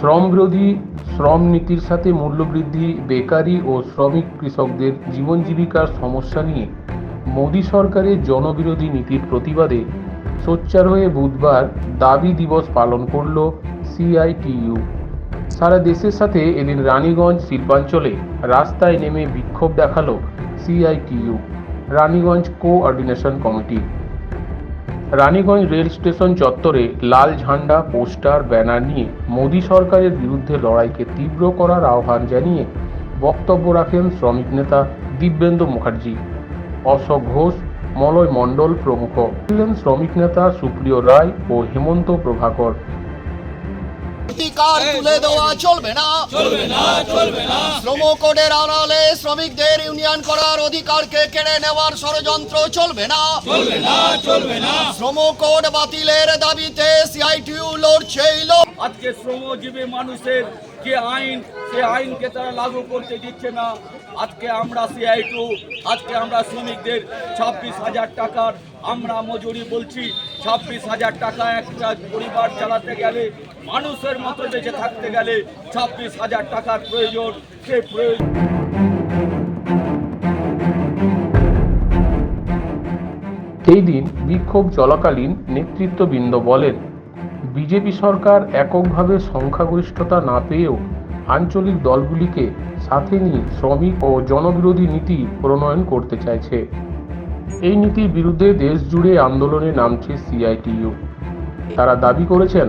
শ্রম বিরোধী শ্রম নীতির সাথে মূল্যবৃদ্ধি, বেকারি ও শ্রমিক কৃষকদের জীবন জীবিকার সমস্যা নিয়ে মোদী সরকারের জনবিরোধী নীতির প্রতিবাদে সোচ্চার হয়ে বুধবার দাবি দিবস পালন করল সিআইটিইউ। সারা দেশের সাথে এদিন রানীগঞ্জ শিল্পাঞ্চলে রাস্তায় নেমে বিক্ষোভ দেখালো CITU Raniganj coordination committee. Raniganj rail station চত্বরে লাল ঝান্ডা, পোস্টার, ব্যানার নিয়ে মোদী সরকারের বিরুদ্ধে লড়াইকে তীব্র করার আহ্বান জানিয়ে বক্তব্য রাখেন শ্রমিক নেতা দিব্যেন্দু মুখার্জি, অশোক ঘোষ, মলয় মণ্ডল প্রমুখ। ছিলেন শ্রমিক নেতা সুপ্রিয় রায় ও হেমন্ত প্রভাকর। অধিকার তুলে দেওয়া চলবে না, শ্রম কোডের আড়ালে শ্রমিকদের ইউনিয়ন করার অধিকারকে কেড়ে নেওয়ার ষড়যন্ত্র চলবে না। শ্রম কোড বাতিলের দাবিতে সিআইটিইউ লড়ছে। আজকে শ্রমজীবী মানুষের যে আইন, সে আইনকে তারা লাগু করতে দিচ্ছে না। আজকে আমরা সিআইটিইউ, আজকে আমরা শ্রমিকদের 26,000 টাকার আমরা মজুরি বলছি। 26,000 টাকা একটা পরিবার চালাতে গেলে, মানুষের মতো বেঁচে থাকতে গেলে 26,000 টাকার প্রয়োজন। সে প্রয়োজন এই দিন বিক্ষোভ চলাকালীন নেতৃত্ববৃন্দ বলেন, বিজেপি সরকার এককভাবে সংখ্যাগরিষ্ঠতা না পেয়েও আঞ্চলিক দলগুলিকে সাথে নিয়ে শ্রমিক ও জনবিরোধী নীতি প্রণয়ন করতে চাইছে। এই নীতির বিরুদ্ধে দেশ জুড়ে আন্দোলনে নামছে সিআইটিইউ। তারা দাবি করেছেন,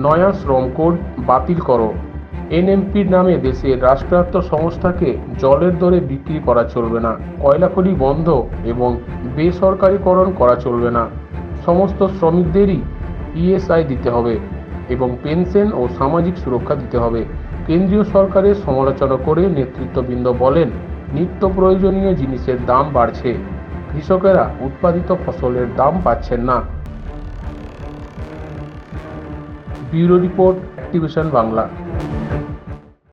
নয়া শ্রম কোড বাতিল করো, এনএমপির নামে দেশের রাষ্ট্রায়ত্ত সংস্থাকে জলের দরে বিক্রি করা চলবে না, কয়লাখনি বন্ধ এবং বেসরকারীকরণ করা চলবে না, সমস্ত শ্রমিকদেরই ইএসআই দিতে হবে এবং পেনশন ও সামাজিক সুরক্ষা দিতে হবে। কেন্দ্রীয় সরকারের সমালোচনা করে নেতৃত্ববৃন্দ বলেন, নিত্য প্রয়োজনীয় জিনিসের দাম বাড়ছে, কৃষকেরা উৎপাদিত ফসলের দাম পাচ্ছেন না। Bureau report, activation Bangla.